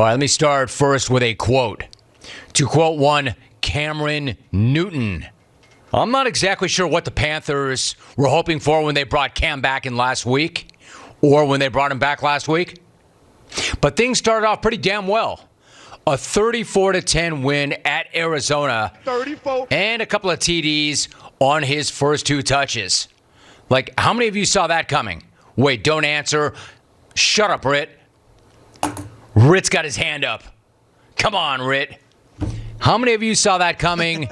All right, let me start first with a quote. To quote one Cameron Newton. I'm not exactly sure what the Panthers were hoping for when they brought Cam back in last week or when they brought him back last week. But things started off pretty damn well. A 34-10 win at Arizona. 34. And a couple of TDs on his first two touches. Like, how many of you saw that coming? Wait, don't answer. Shut up, Rit. Rit's got his hand up. Come on, Rit. How many of you saw that coming?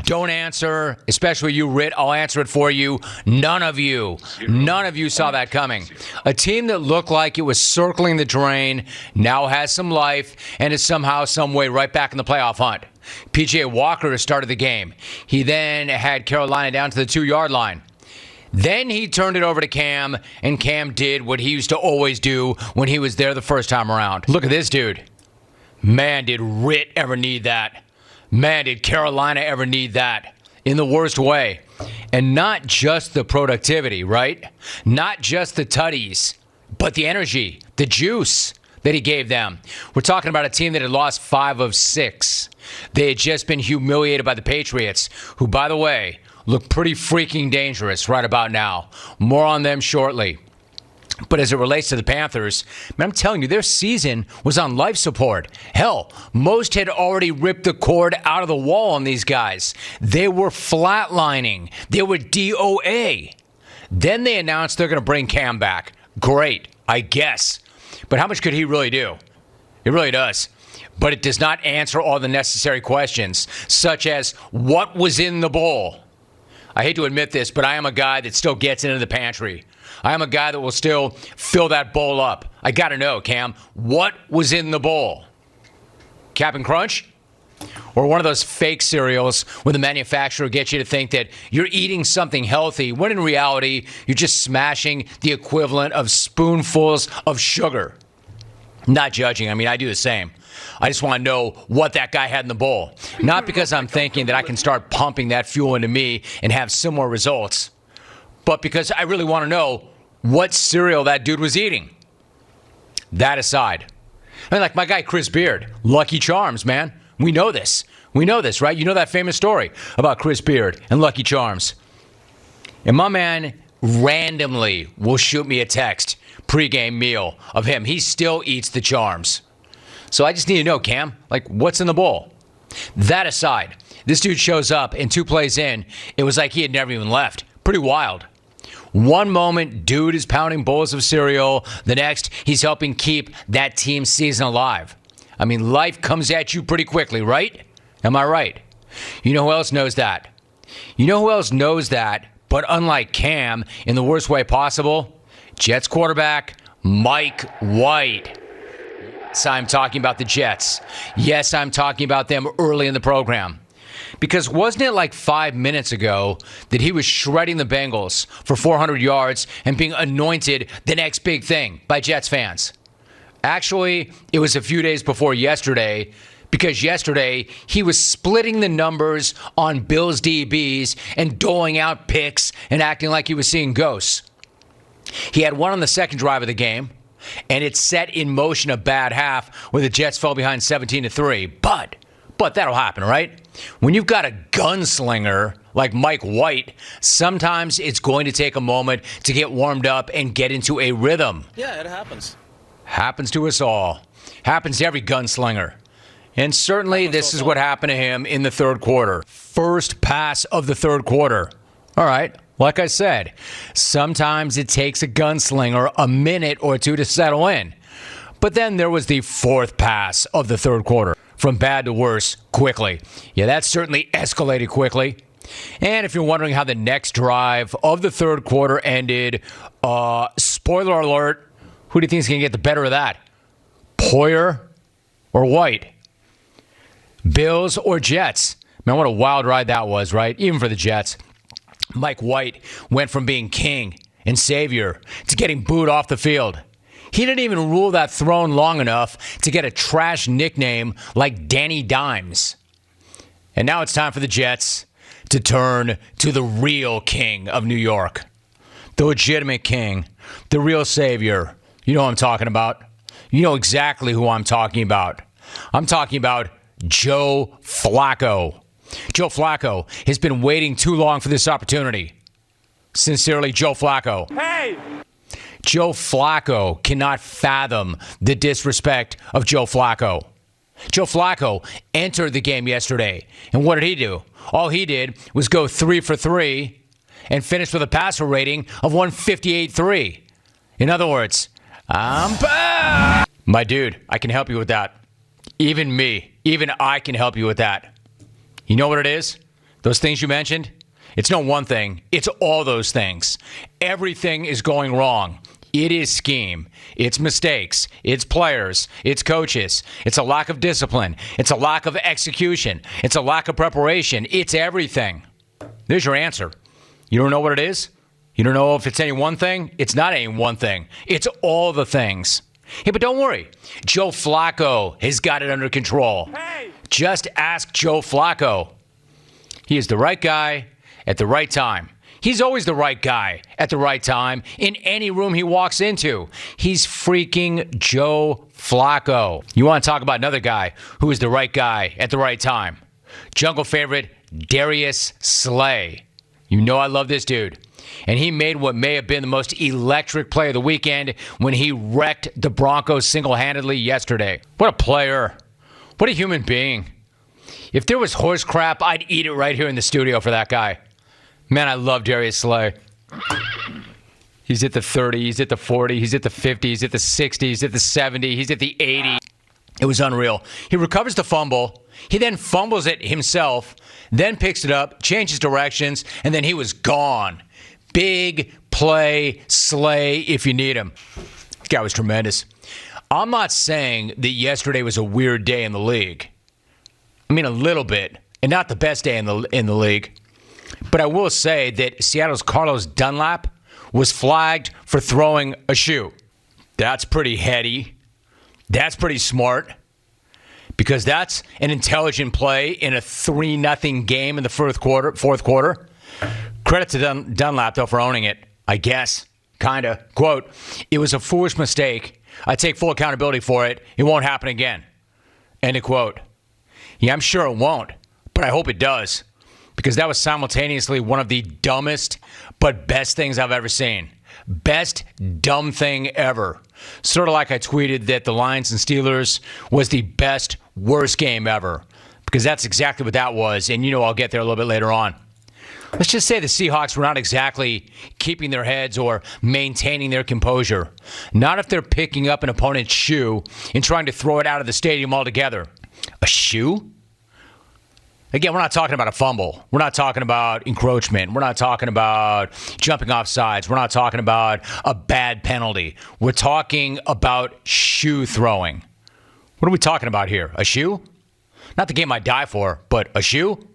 Don't answer, especially you, Rit. I'll answer it for you. None of you. None of you saw that coming. A team that looked like it was circling the drain now has some life and is somehow, some way right back in the playoff hunt. P.J. Walker started the game. He then had Carolina down to the 2-yard line. Then he turned it over to Cam, and Cam did what he used to always do when he was there the first time around. Look at this dude. Man, did Rit ever need that. Man, did Carolina ever need that. In the worst way. And not just the productivity, right? Not just the tutties, but the energy, the juice that he gave them. We're talking about a team that had lost 5 of 6. They had just been humiliated by the Patriots, who, by the way, look pretty freaking dangerous right about now. More on them shortly. But as it relates to the Panthers, man, I'm telling you, their season was on life support. Hell, most had already ripped the cord out of the wall on these guys. They were flatlining. They were DOA. Then they announced they're going to bring Cam back. Great, I guess. But how much could he really do? It really does. But it does not answer all the necessary questions, such as what was in the bowl. I hate to admit this, but I am a guy that still gets into the pantry. I am a guy that will still fill that bowl up. I got to know, Cam, what was in the bowl? Cap'n Crunch? Or one of those fake cereals where the manufacturer gets you to think that you're eating something healthy, when in reality, you're just smashing the equivalent of spoonfuls of sugar. Not judging. I mean, I do the same. I just want to know what that guy had in the bowl. Not because I'm thinking that I can start pumping that fuel into me and have similar results, but because I really want to know what cereal that dude was eating. That aside. I mean, like my guy Chris Beard, Lucky Charms, man. We know this. We know this, right? You know that famous story about Chris Beard and Lucky Charms. And my man randomly will shoot me a text, pregame meal of him. He still eats the Charms. So I just need to know, Cam, like, what's in the bowl? That aside, this dude shows up, and 2 plays in, it was like he had never even left. Pretty wild. One moment, dude is pounding bowls of cereal. The next, he's helping keep that team's season alive. I mean, life comes at you pretty quickly, right? Am I right? You know who else knows that? You know who else knows that, but unlike Cam, in the worst way possible? Jets quarterback, Mike White. Yes, I'm talking about the Jets. Yes, I'm talking about them early in the program. Because wasn't it like 5 minutes ago that he was shredding the Bengals for 400 yards and being anointed the next big thing by Jets fans? Actually, it was a few days before yesterday, because yesterday he was splitting the numbers on Bills DBs and doling out picks and acting like he was seeing ghosts. He had one on the second drive of the game, and it set in motion a bad half where the Jets fell behind 17-3. But that'll happen, right? When you've got a gunslinger like Mike White, sometimes it's going to take a moment to get warmed up and get into a rhythm. Yeah, it happens. Happens to us all. Happens to every gunslinger. And certainly this is what happened to him in the third quarter. First pass of the third quarter. All right. Like I said, sometimes it takes a gunslinger a minute or two to settle in. But then there was the fourth pass of the third quarter. From bad to worse, quickly. Yeah, that certainly escalated quickly. And if you're wondering how the next drive of the third quarter ended, spoiler alert, who do you think is going to get the better of that? Poyer or White? Bills or Jets? Man, what a wild ride that was, right? Even for the Jets. Mike White went from being king and savior to getting booed off the field. He didn't even rule that throne long enough to get a trash nickname like Danny Dimes. And now it's time for the Jets to turn to the real king of New York. The legitimate king. The real savior. You know what I'm talking about. You know exactly who I'm talking about. I'm talking about Joe Flacco. Joe Flacco has been waiting too long for this opportunity. Sincerely, Joe Flacco. Hey! Joe Flacco cannot fathom the disrespect of Joe Flacco. Joe Flacco entered the game yesterday, and what did he do? All he did was go 3 for 3 and finish with a passer rating of 158.3. In other words, I'm back. My dude, I can help you with that. Even me, even I can help you with that. You know what it is? Those things you mentioned? It's not one thing. It's all those things. Everything is going wrong. It is scheme. It's mistakes. It's players. It's coaches. It's a lack of discipline. It's a lack of execution. It's a lack of preparation. It's everything. There's your answer. You don't know what it is? You don't know if it's any one thing? It's not any one thing. It's all the things. Hey, but don't worry. Joe Flacco has got it under control. Hey! Just ask Joe Flacco. He is the right guy at the right time. He's always the right guy at the right time in any room he walks into. He's freaking Joe Flacco. You want to talk about another guy who is the right guy at the right time? Jungle favorite Darius Slay. You know I love this dude. And he made what may have been the most electric play of the weekend when he wrecked the Broncos single-handedly yesterday. What a player. What a human being. If there was horse crap, I'd eat it right here in the studio for that guy. Man, I love Darius Slay. He's at the 30, he's at the 40, he's at the 50, he's at the 60, he's at the 70, he's at the 80. It was unreal. He recovers the fumble. He then fumbles it himself, then picks it up, changes directions, and then he was gone. Big play, Slay if you need him. This guy was tremendous. I'm not saying that yesterday was a weird day in the league. I mean, a little bit, and not the best day in the league. But I will say that Seattle's Carlos Dunlap was flagged for throwing a shoe. That's pretty heady. That's pretty smart. Because that's an intelligent play in a 3-0 game in the fourth quarter. Credit to Dunlap, though, for owning it. I guess. Kinda. Quote, "It was a foolish mistake. I take full accountability for it. It won't happen again." End of quote. Yeah, I'm sure it won't. But I hope it does. Because that was simultaneously one of the dumbest but best things I've ever seen. Best dumb thing ever. Sort of like I tweeted that the Lions and Steelers was the best, worst game ever. Because that's exactly what that was. And you know I'll get there a little bit later on. Let's just say the Seahawks were not exactly keeping their heads or maintaining their composure. Not if they're picking up an opponent's shoe and trying to throw it out of the stadium altogether. A shoe? Again, we're not talking about a fumble. We're not talking about encroachment. We're not talking about jumping off sides. We're not talking about a bad penalty. We're talking about shoe throwing. What are we talking about here? A shoe? Not the game I'd die for, but a shoe?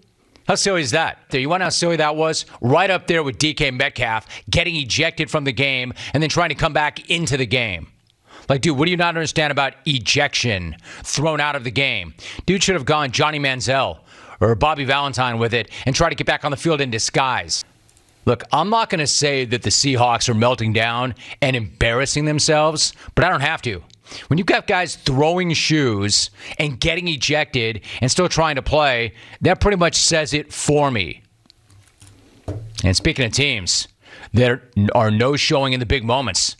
How silly is that? You want to know how silly that was? Right up there with DK Metcalf getting ejected from the game and then trying to come back into the game. Like, dude, what do you not understand about ejection? Thrown out of the game. Dude should have gone Johnny Manziel or Bobby Valentine with it and try to get back on the field in disguise. Look, I'm not going to say that the Seahawks are melting down and embarrassing themselves, but I don't have to. When you've got guys throwing shoes and getting ejected and still trying to play, that pretty much says it for me. And speaking of teams, there are no showing in the big moments.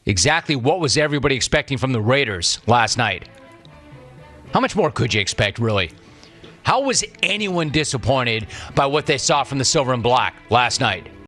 Exactly what was everybody expecting from the Raiders last night? How much more could you expect, really? How was anyone disappointed by what they saw from the Silver and Black last night?